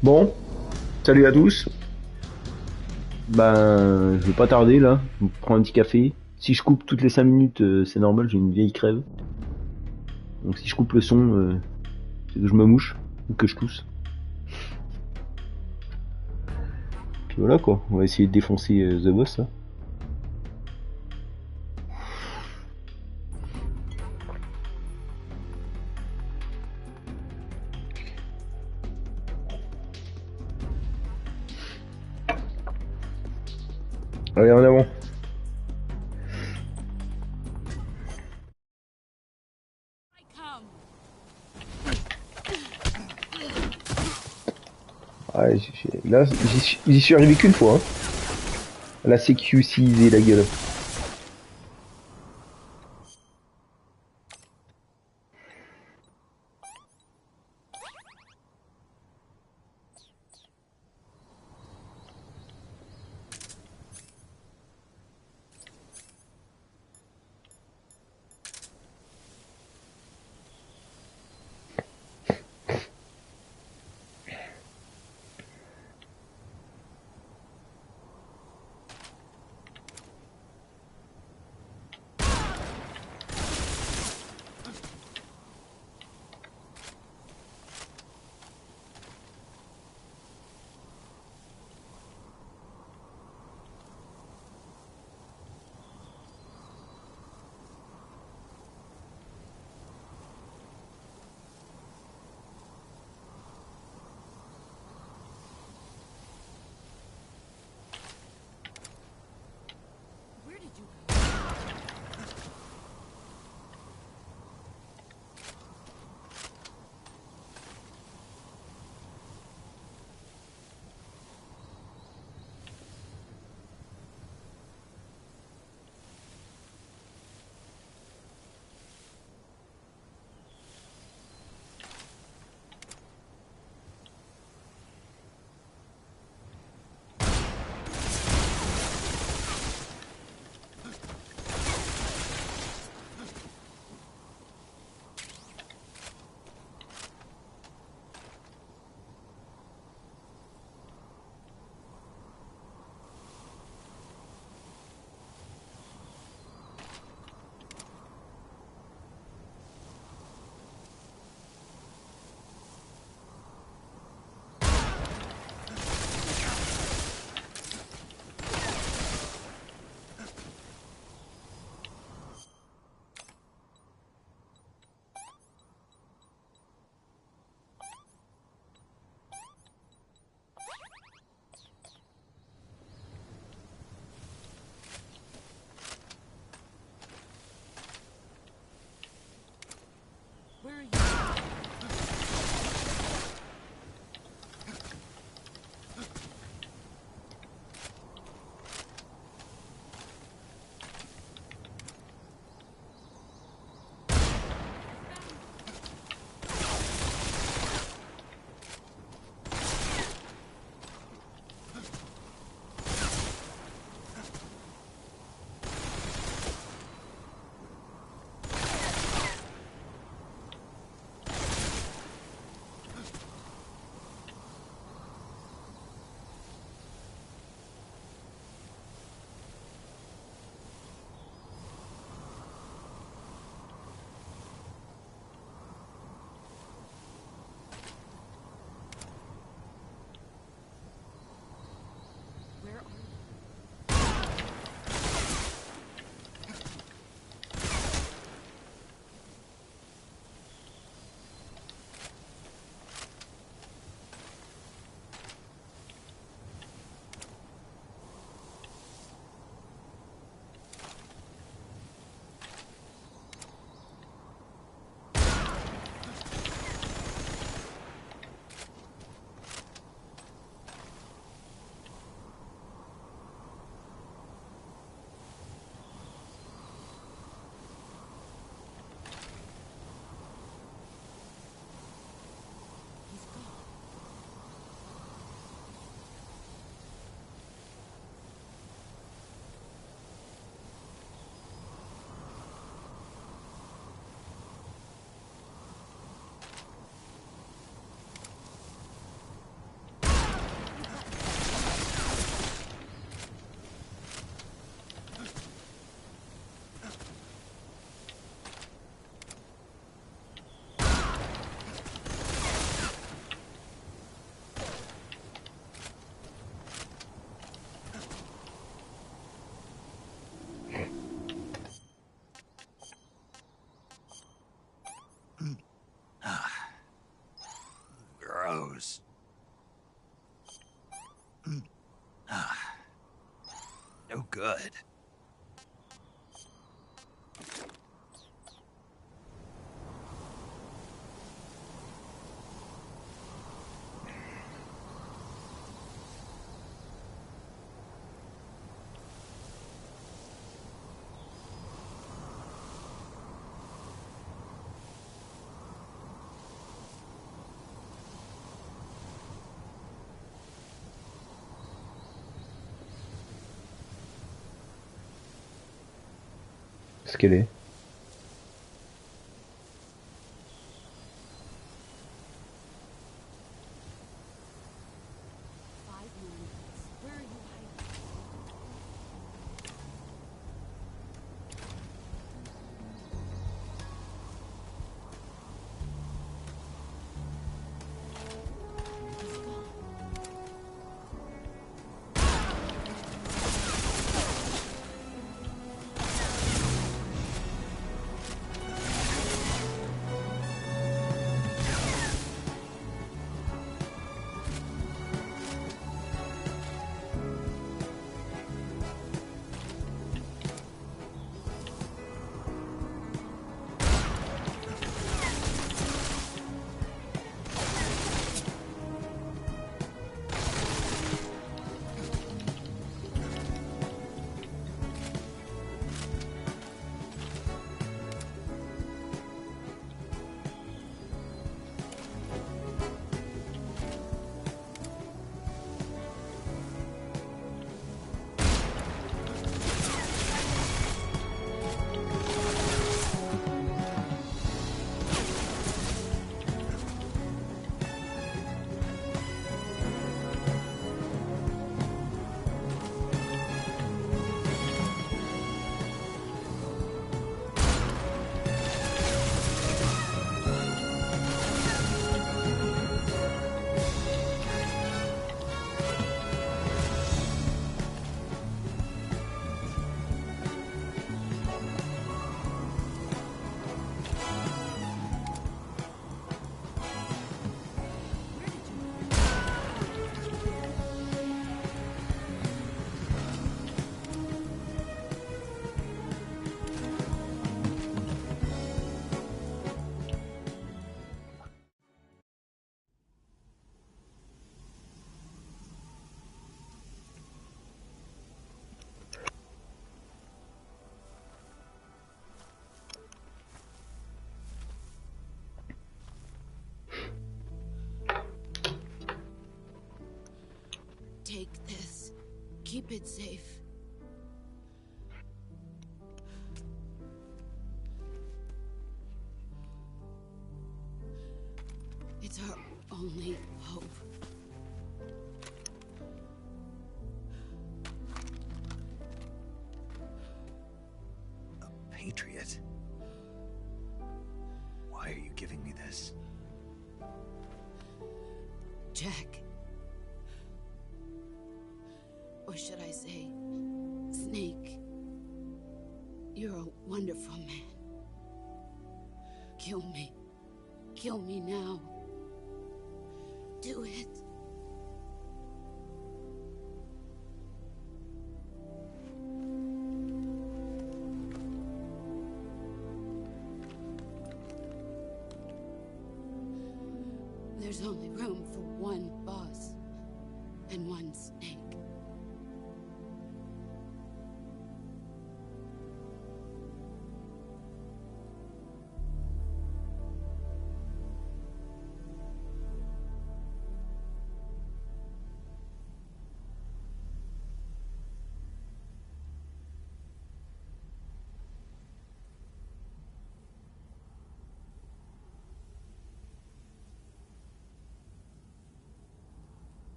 Bon, salut à tous. Ben, je vais pas tarder là. Je me prends un petit café. Si je coupe toutes les 5 minutes, c'est normal, j'ai une vieille crève. Donc si je coupe le son, c'est que je me mouche ou que je tousse. Puis voilà quoi, on va essayer de défoncer The Boss là. Allez, en avant. Ouais, là, j'y suis arrivé qu'une fois. Hein. La CQ6 la gueule. No good. Ce qu'elle est. Take this. Keep it safe. It's our only hope. A patriot? Why are you giving me this? Jack. Or should I say, Snake. You're a wonderful man. Kill me. Kill me now. Do it. There's only room for one boss and one Snake.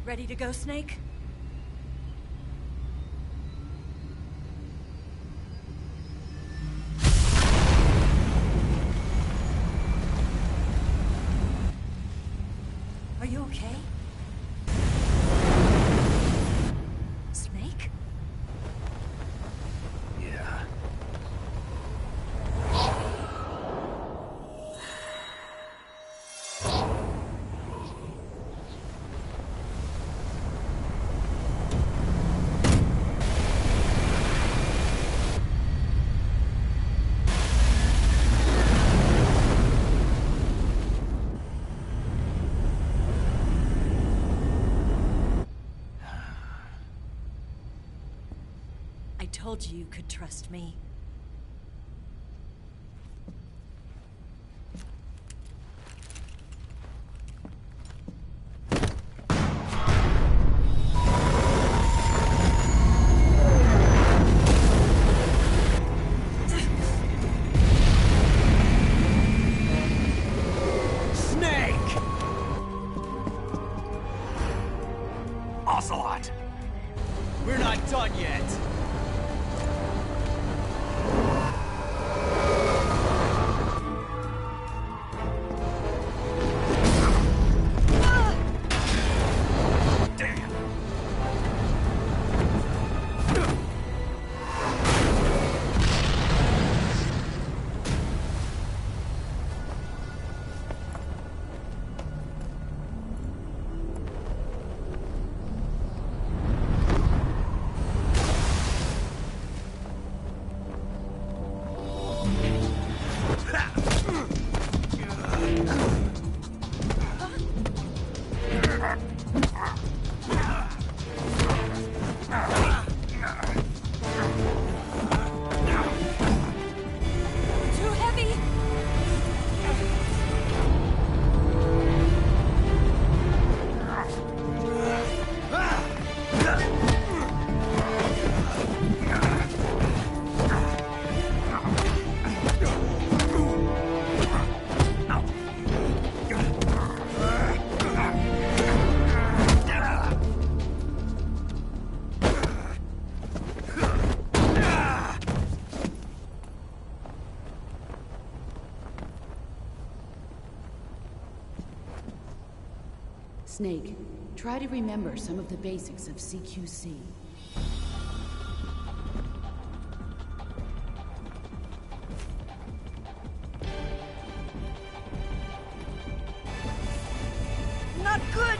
Ready to go, Snake? Are you okay? Snake? Yeah. I told you you could trust me. Snake! Ocelot! We're not done yet! Too heavy! Snake, try to remember some of the basics of CQC. Not good!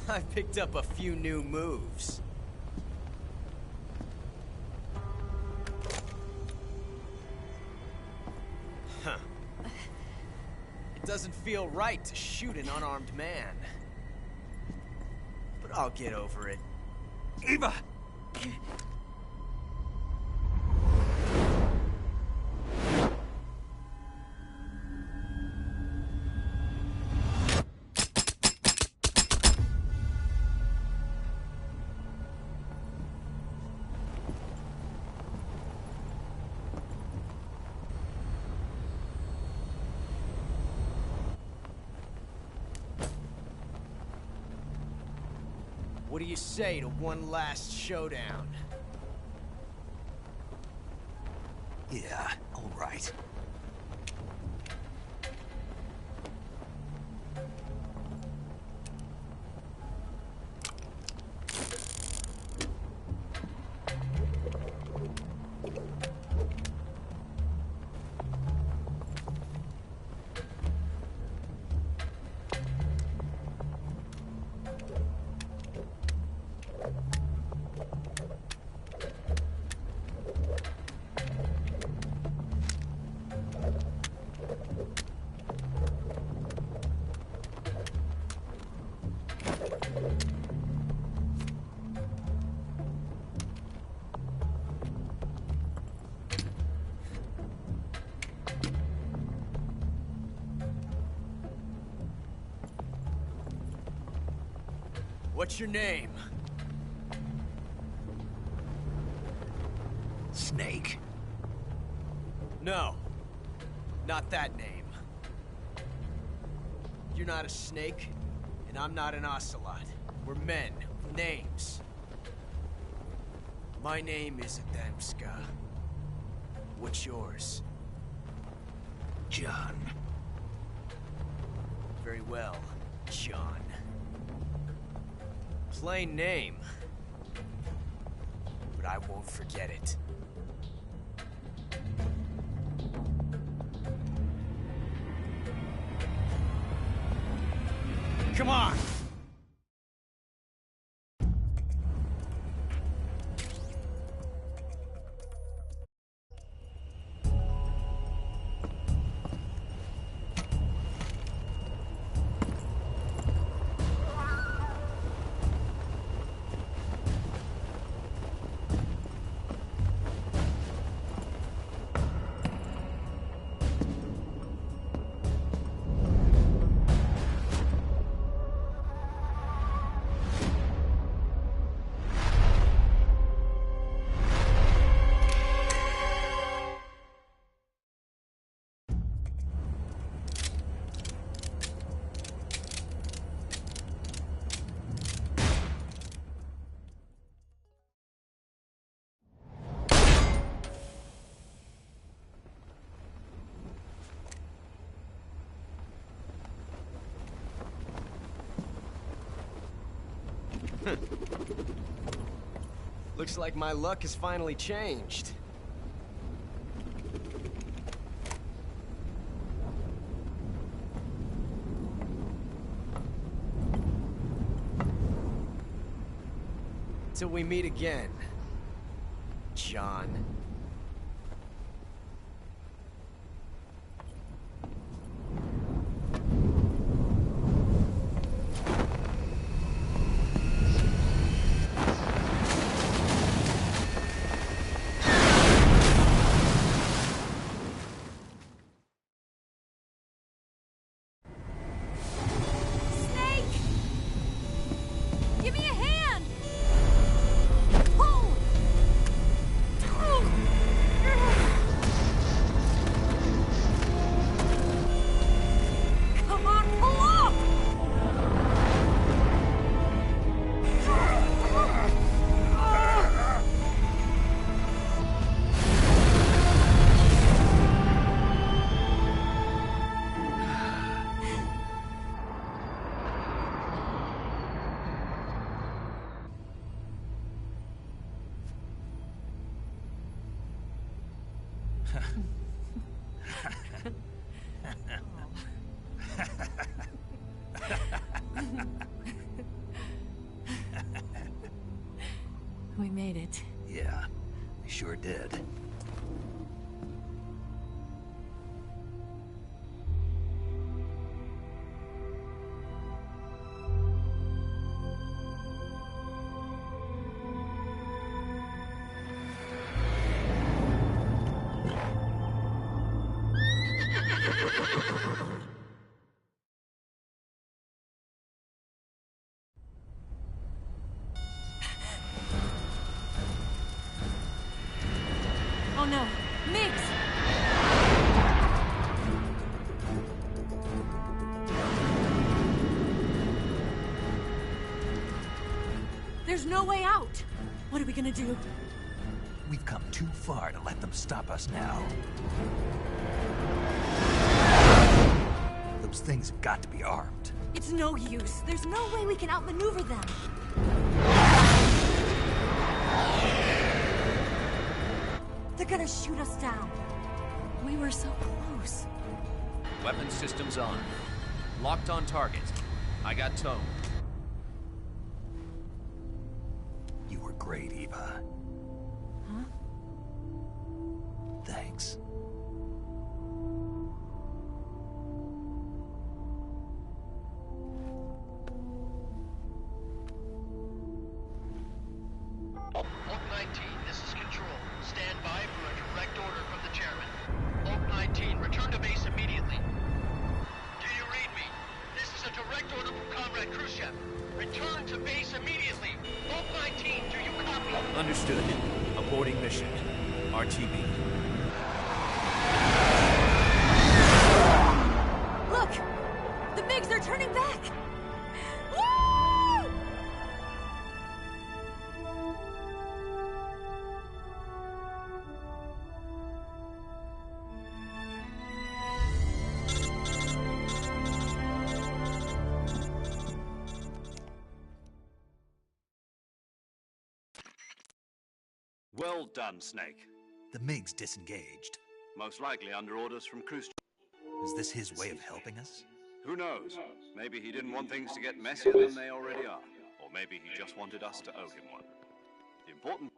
I picked up a few new moves. Huh. It doesn't feel right to shoot an unarmed man. But I'll get over it. Eva! What do you say to one last showdown? Yeah, all right. What's your name? Snake. No. Not that name. You're not a snake, and I'm not an ocelot. We're men with names. My name is Adamska. What's yours? John. Very well, John. Plain name. But I won't forget it. Come on! Looks like my luck has finally changed. Till we meet again, John. Give me a hand! Pull! Come on, pull up! We made it. Yeah, we sure did. Oh no, Miggs! There's no way out! What are we gonna do? We've come too far to let them stop us now. Those things have got to be armed. It's no use. There's no way we can outmaneuver them. They're gonna shoot us down. We were so close. Weapon systems on. Locked on target. I got towed. You were great, Eva. Huh? Thanks. Oak 19, this is Control. Stand by for a direct order from the chairman. Oak 19, return to base immediately. Do you read me? This is a direct order from Comrade Khrushchev. Return to base immediately. Oak 19, do you copy? Understood. Aborting mission. RTB. Look! The MiGs are turning back! Woo! Well done, Snake. The MiG's disengaged. Most likely under orders from Khrushchev. Is this his way of helping us? Who knows? Maybe he didn't want things to get messier than they already are. Or maybe he just wanted us to owe him one. The important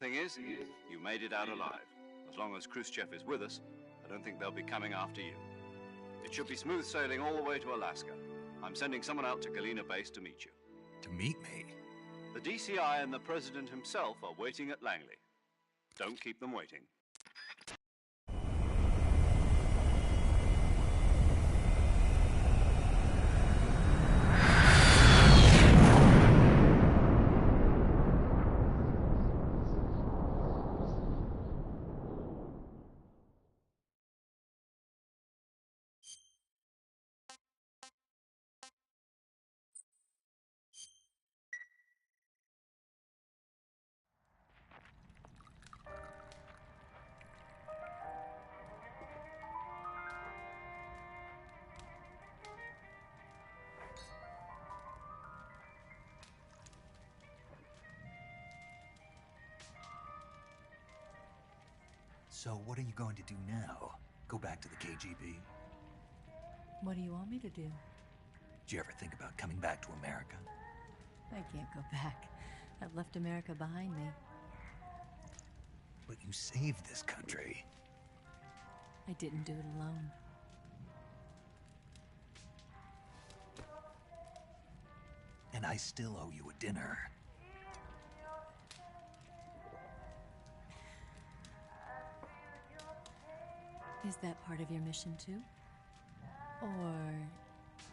thing is, you made it out alive. As long as Khrushchev is with us, I don't think they'll be coming after you. It should be smooth sailing all the way to Alaska. I'm sending someone out to Galena Base to meet you. To meet me? The DCI and the President himself are waiting at Langley. Don't keep them waiting. So what are you going to do now? Go back to the KGB? What do you want me to do? Did you ever think about coming back to America? I can't go back. I've left America behind me. But you saved this country. I didn't do it alone. And I still owe you a dinner. Is that part of your mission too? Or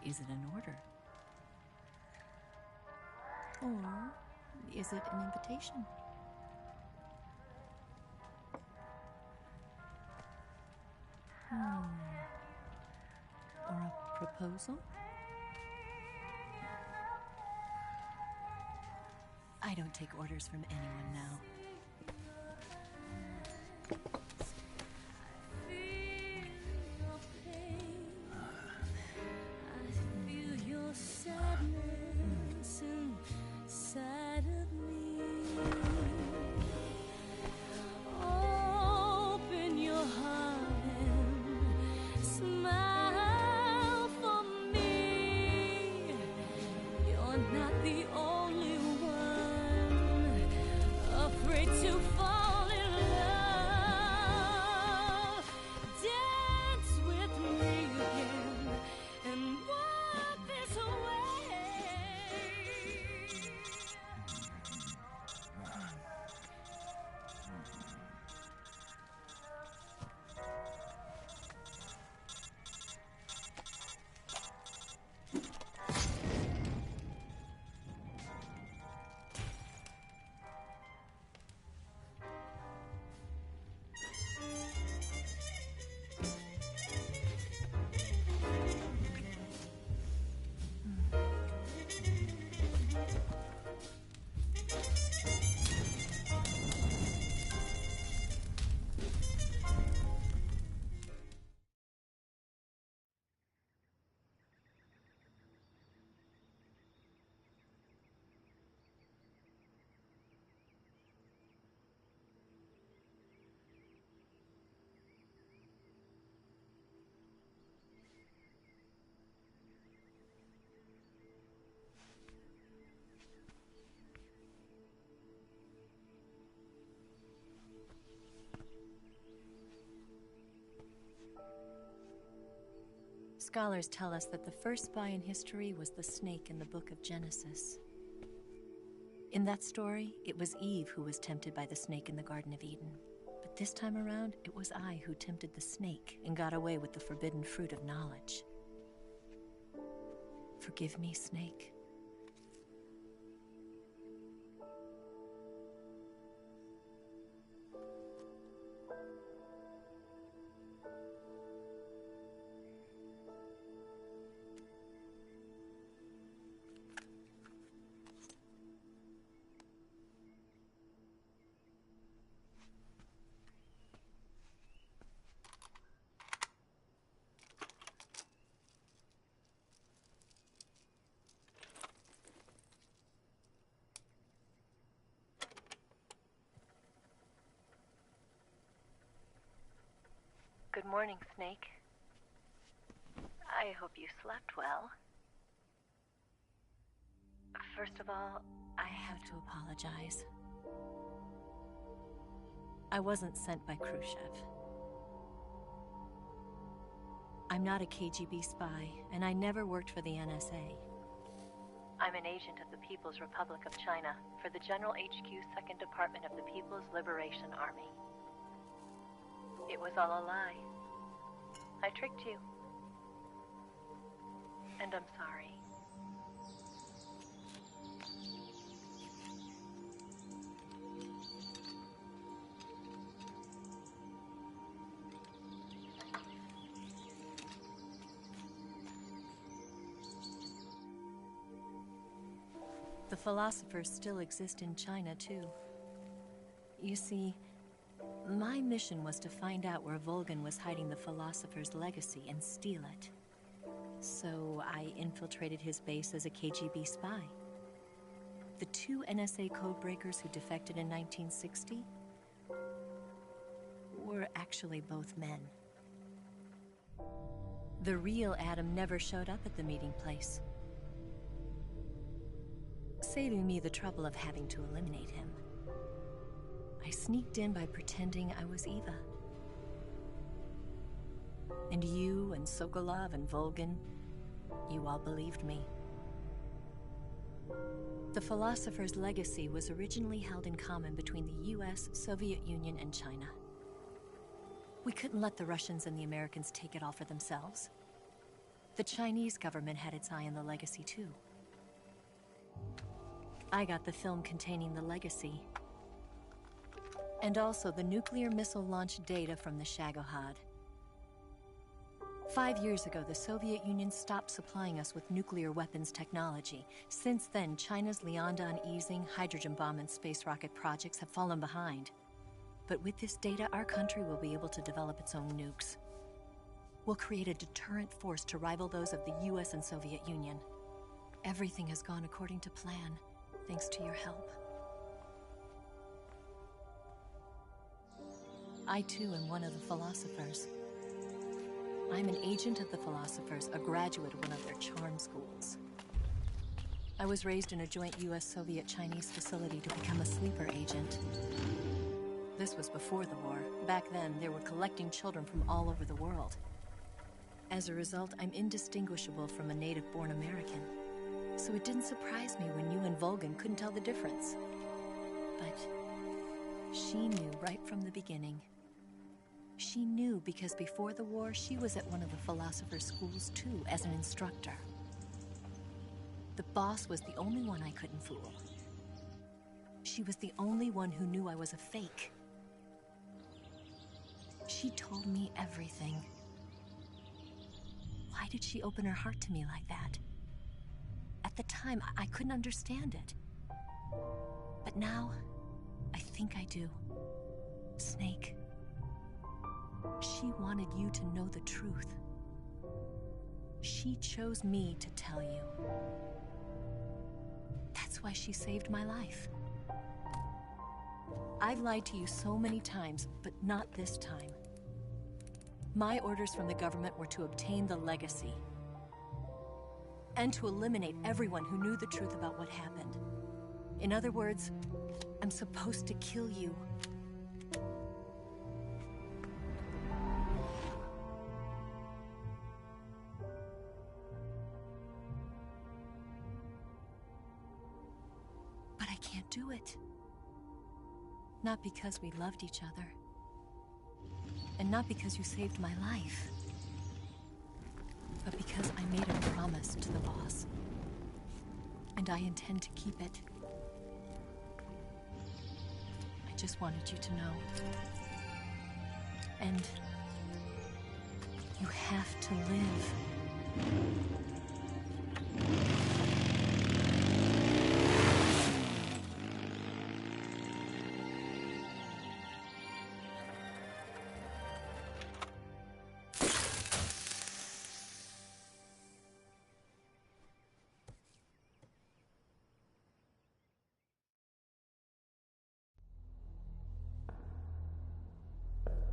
is it an order? Or is it an invitation? Or a proposal? I don't take orders from anyone now. Scholars tell us that the first spy in history was the snake in the book of Genesis. In that story, it was Eve who was tempted by the snake in the Garden of Eden. But this time around, it was I who tempted the snake and got away with the forbidden fruit of knowledge. Forgive me, Snake. Good morning, Snake. I hope you slept well. First of all, I have to apologize. I wasn't sent by Khrushchev. I'm not a KGB spy, and I never worked for the NSA. I'm an agent of the People's Republic of China for the General HQ 2nd Department of the People's Liberation Army. It was all a lie. I tricked you. And I'm sorry. The philosophers still exist in China, too. You see, my mission was to find out where Volgin was hiding the philosopher's legacy and steal it. So I infiltrated his base as a KGB spy. The 2 NSA codebreakers who defected in 1960 were actually both men. The real Adam never showed up at the meeting place, saving me the trouble of having to eliminate him. I sneaked in by pretending I was Eva. And you and Sokolov and Volgin, you all believed me. The philosopher's legacy was originally held in common between the US, Soviet Union, and China. We couldn't let the Russians and the Americans take it all for themselves. The Chinese government had its eye on the legacy too. I got the film containing the legacy, and also the nuclear missile launch data from the Shagohod. 5 years ago, the Soviet Union stopped supplying us with nuclear weapons technology. Since then, China's Liaodong easing, hydrogen bomb, and space rocket projects have fallen behind. But with this data, our country will be able to develop its own nukes. We'll create a deterrent force to rival those of the US and Soviet Union. Everything has gone according to plan, thanks to your help. I too am one of the philosophers. I'm an agent of the philosophers, a graduate of one of their charm schools. I was raised in a joint US-Soviet-Chinese facility to become a sleeper agent. This was before the war. Back then, they were collecting children from all over the world. As a result, I'm indistinguishable from a native-born American. So it didn't surprise me when you and Volgin couldn't tell the difference. But she knew right from the beginning. She knew because before the war, she was at one of the philosopher's schools too, as an instructor. The boss was the only one I couldn't fool. She was the only one who knew I was a fake. She told me everything. Why did she open her heart to me like that? At the time, I couldn't understand it. But now, I think I do. Snake. She wanted you to know the truth. She chose me to tell you. That's why she saved my life. I've lied to you so many times, but not this time. My orders from the government were to obtain the legacy and to eliminate everyone who knew the truth about what happened. In other words, I'm supposed to kill you. But I can't do it. Not because we loved each other. And not because you saved my life. But because I made a promise to the boss. boss. And I intend to keep it. I just wanted you to know. And you have to live.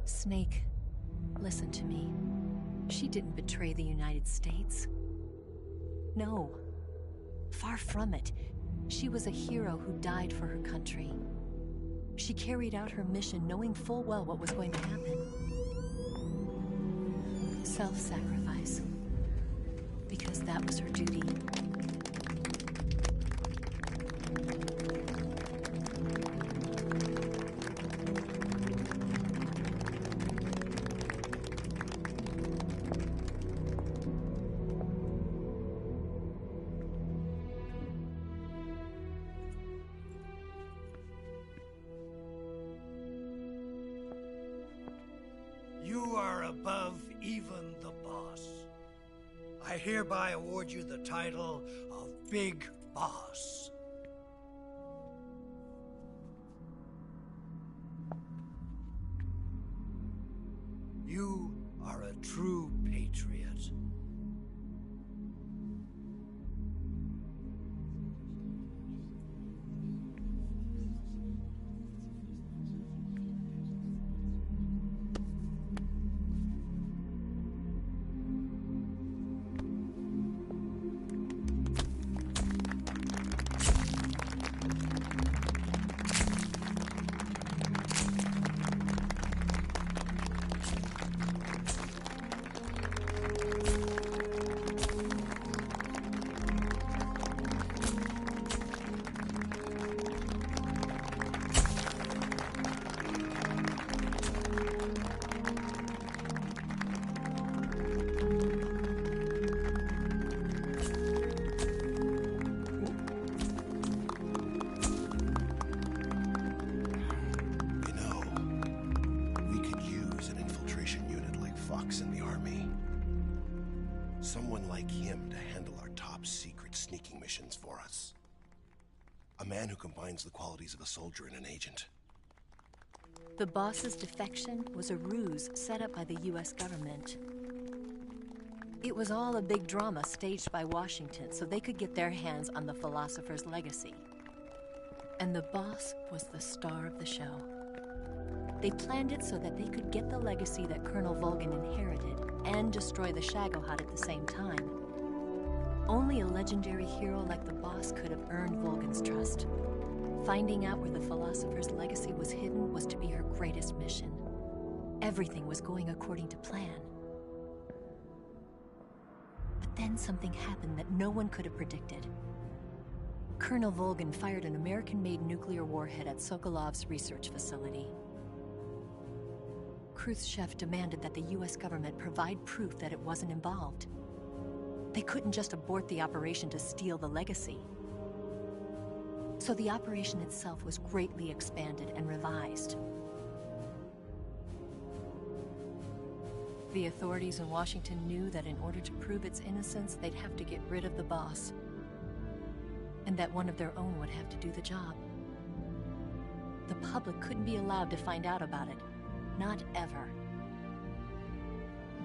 Snake, listen to me. She didn't betray the United States. No. Far from it. She was a hero who died for her country. She carried out her mission knowing full well what was going to happen. Self-sacrifice. Because that was her duty. You are above even the boss. I hereby award you the title of Big Boss. You are a true patriot. Someone like him to handle our top secret sneaking missions for us. A man who combines the qualities of a soldier and an agent. The boss's defection was a ruse set up by the US government. It was all a big drama staged by Washington so they could get their hands on the philosopher's legacy. And the boss was the star of the show. They planned it so that they could get the legacy that Colonel Volgin inherited and destroy the Shagohod at the same time. Only a legendary hero like the boss could have earned Volgin's trust. Finding out where the philosopher's legacy was hidden was to be her greatest mission. Everything was going according to plan. But then something happened that no one could have predicted. Colonel Volgin fired an American-made nuclear warhead at Sokolov's research facility. Khrushchev demanded that the US government provide proof that it wasn't involved. They couldn't just abort the operation to steal the legacy. So the operation itself was greatly expanded and revised. The authorities in Washington knew that in order to prove its innocence, they'd have to get rid of the boss. And that one of their own would have to do the job. The public couldn't be allowed to find out about it. Not ever.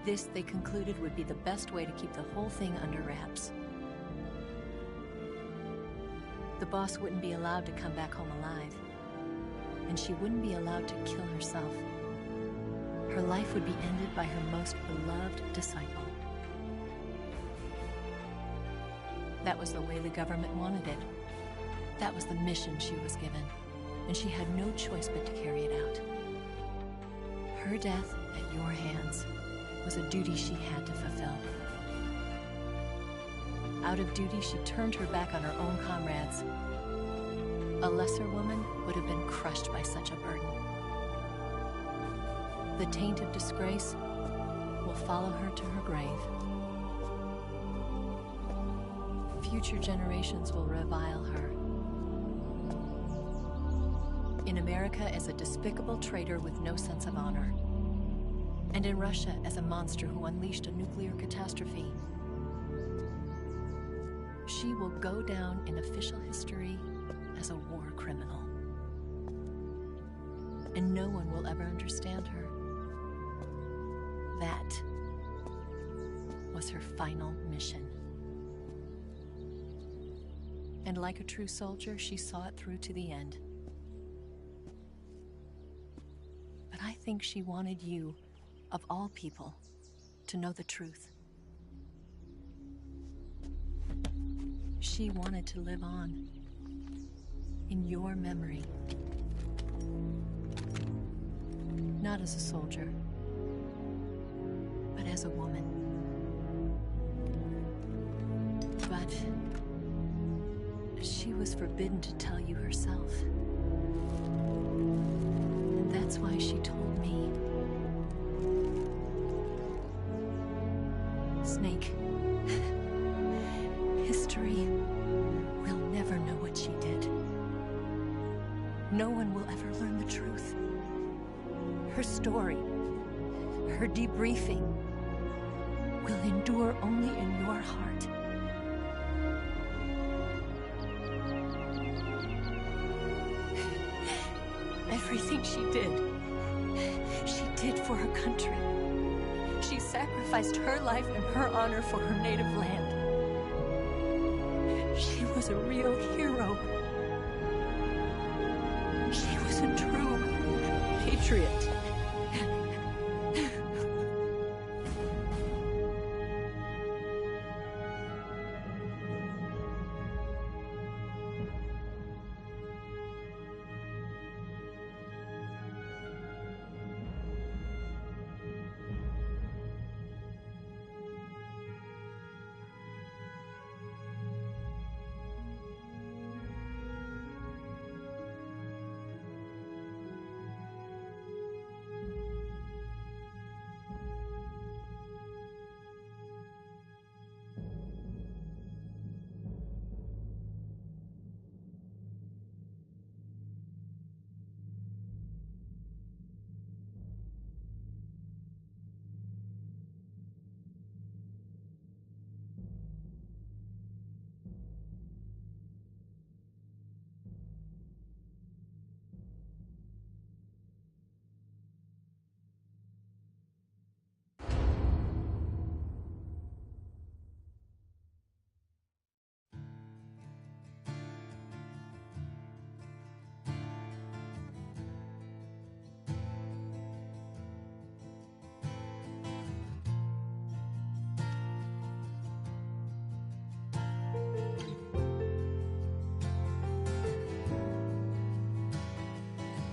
This, they concluded, would be the best way to keep the whole thing under wraps. The boss wouldn't be allowed to come back home alive. And she wouldn't be allowed to kill herself. Her life would be ended by her most beloved disciple. That was the way the government wanted it. That was the mission she was given. And she had no choice but to carry it out. Her death at your hands was a duty she had to fulfill. Out of duty, she turned her back on her own comrades. A lesser woman would have been crushed by such a burden. The taint of disgrace will follow her to her grave. Future generations will revile her. In America as a despicable traitor with no sense of honor. And in Russia as a monster who unleashed a nuclear catastrophe. She will go down in official history as a war criminal. And no one will ever understand her. That was her final mission. And like a true soldier, she saw it through to the end. But I think she wanted you, of all people, to know the truth. She wanted to live on in your memory. Not as a soldier, but as a woman. But she was forbidden to tell you herself. And that's why she told me. Snake, history will never know what she did. No one will ever learn the truth. Her story, her debriefing, will endure only in your heart. Everything she did for her country. She sacrificed her life and her honor for her native land. She was a real hero. She was a true patriot.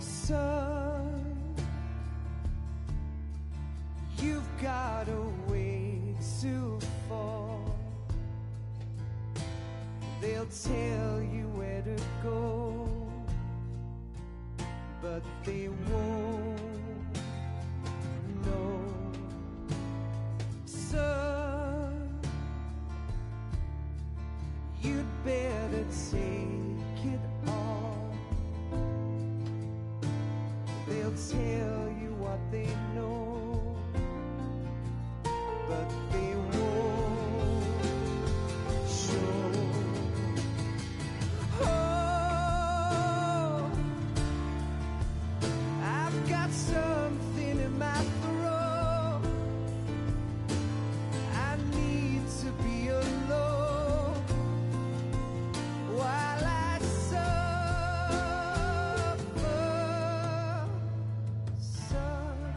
Son, you've got a way to fall. They'll tell you where to go, but they won't know. Son, you'd better take it all. They'll tell you what they know, but they won't show. Oh, I've got something in my throat. I need to be alone while I suffer. Son,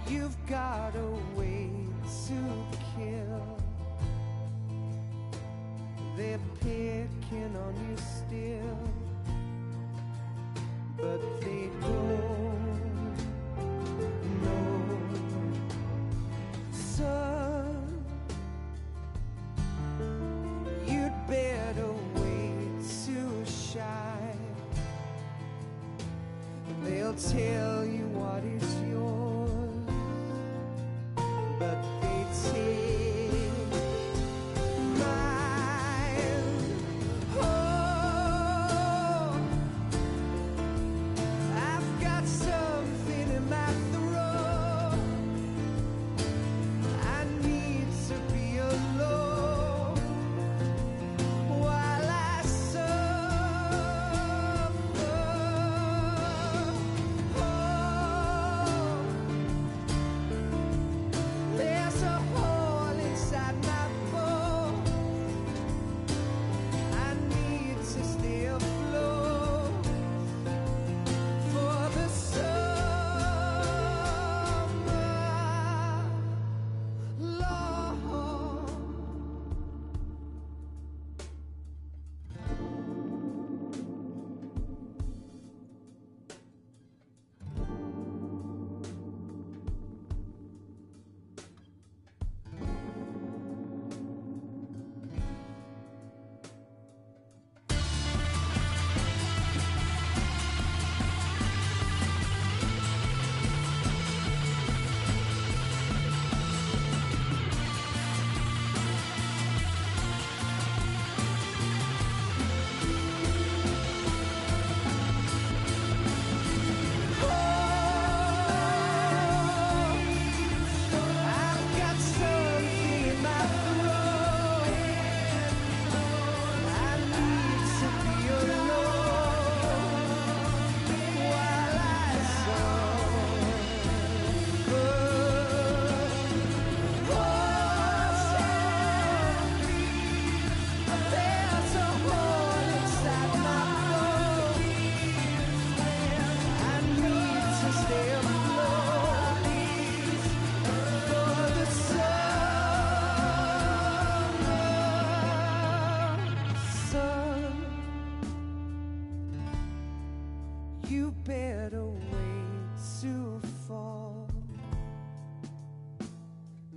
you've got a way to kill. They're picking on you still, but they don't know. Son, you'd better wait to shine. They'll tell you what is yours, but they take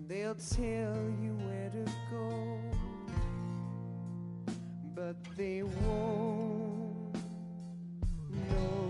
They'll tell you where to go, but they won't know.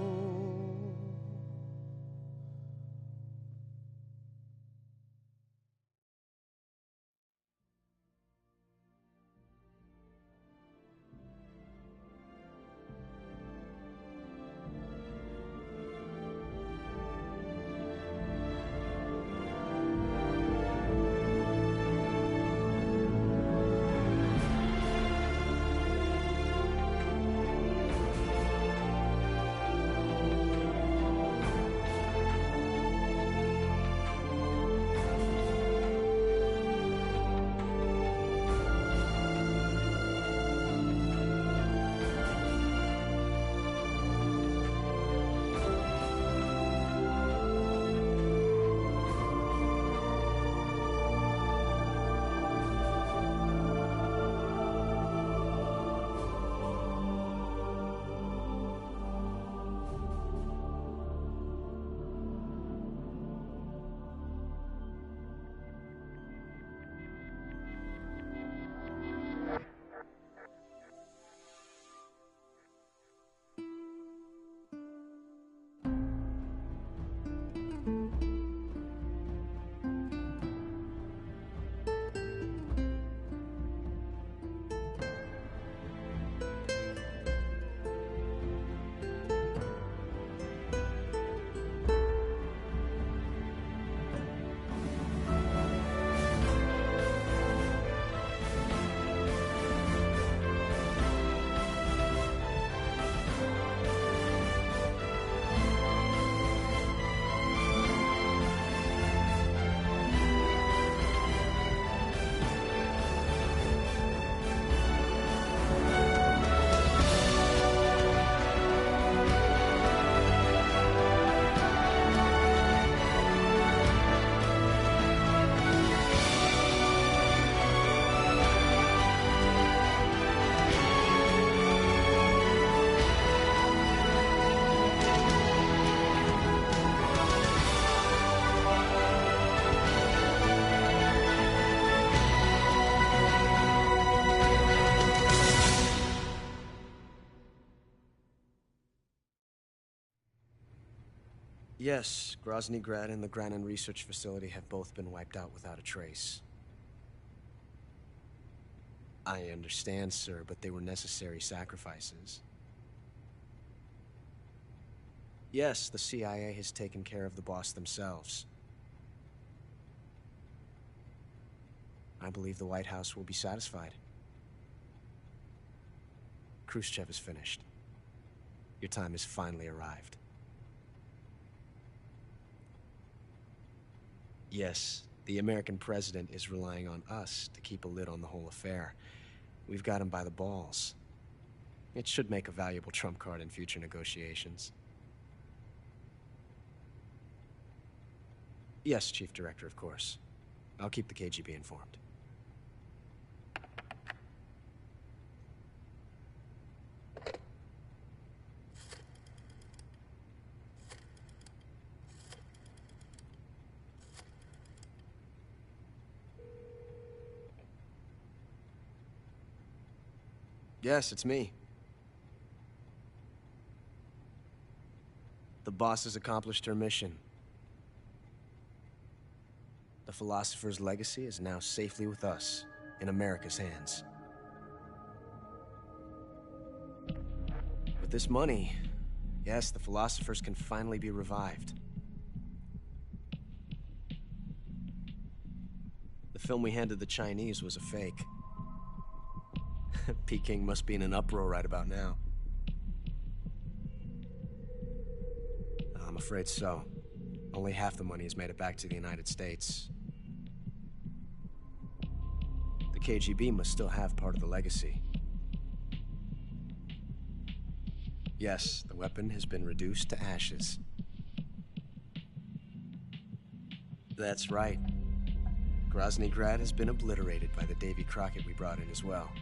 Yes, Grozny Grad and the Granin Research Facility have both been wiped out without a trace. I understand, sir, but they were necessary sacrifices. Yes, the CIA has taken care of the boss themselves. I believe the White House will be satisfied. Khrushchev is finished. Your time has finally arrived. Yes, the American president is relying on us to keep a lid on the whole affair. We've got him by the balls. It should make a valuable trump card in future negotiations. Yes, Chief Director, of course. I'll keep the KGB informed. Yes, it's me. The boss has accomplished her mission. The philosopher's legacy is now safely with us, in America's hands. With this money, yes, the philosophers can finally be revived. The film we handed the Chinese was a fake. Peking must be in an uproar right about now. I'm afraid so. Only half the money has made it back to the United States. The KGB must still have part of the legacy. Yes, the weapon has been reduced to ashes. That's right. Grozny Grad has been obliterated by the Davy Crockett we brought in as well.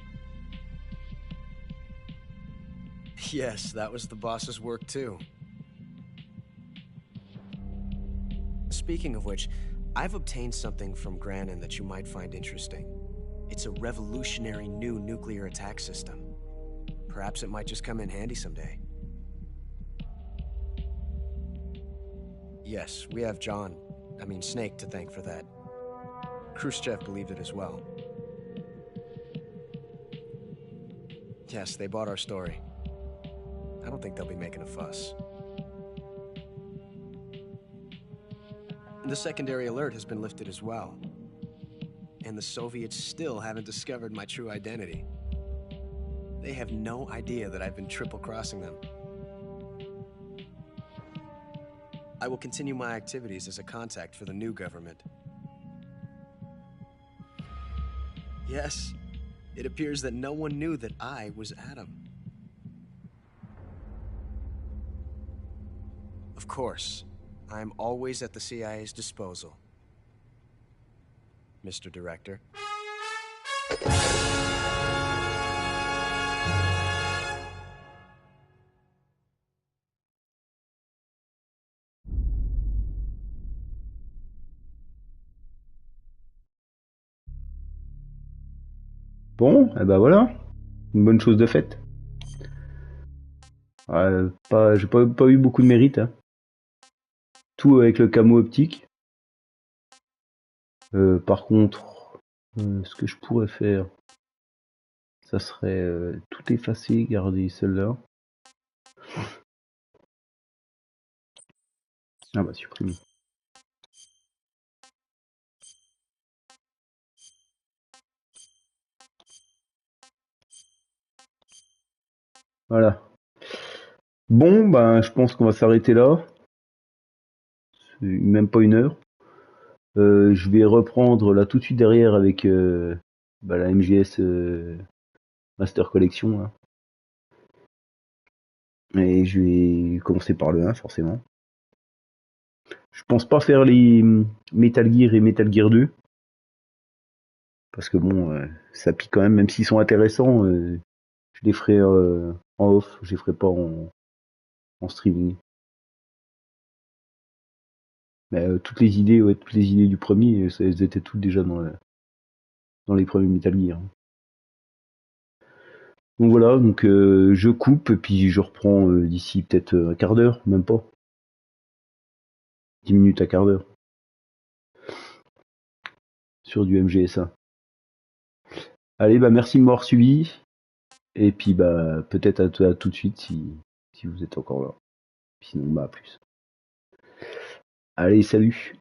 Yes, that was the boss's work too. Speaking of which, I've obtained something from Granin that you might find interesting. It's a revolutionary new nuclear attack system. Perhaps it might just come in handy someday. Yes, we have Snake to thank for that. Khrushchev believed it as well. Yes, they bought our story. I don't think they'll be making a fuss. The secondary alert has been lifted as well. And the Soviets still haven't discovered my true identity. They have no idea that I've been triple-crossing them. I will continue my activities as a contact for the new government. Yes, it appears that no one knew that I was Adam. Of course, I am always at the CIA's disposal, Mr. Director. Bon, et ben voilà, une bonne chose de faite. J'ai pas eu beaucoup de mérite, hein. Tout avec le camo optique. Par contre, ce que je pourrais faire, ça serait tout effacer, garder celle-là. Ah bah supprimer. Voilà. Bon, ben je pense qu'on va s'arrêter là. C'est même pas 1 heure. Je vais reprendre là tout de suite derrière avec la MGS Master Collection. Là. Et je vais commencer par le 1 forcément. Je pense pas faire les Metal Gear et Metal Gear 2. Parce que bon, ça pique quand même s'ils sont intéressants, je les ferai en off, je les ferai pas en streaming. Mais toutes les idées du premier, elles étaient toutes déjà dans les premiers Metal Gear. Donc voilà, je coupe et puis je reprends d'ici peut-être un quart d'heure, même pas. 10 minutes à quart d'heure. Sur du MGS1. Allez, bah merci de m'avoir suivi. Et puis bah peut-être à tout de suite si vous êtes encore là. Sinon bah à plus. Allez, salut.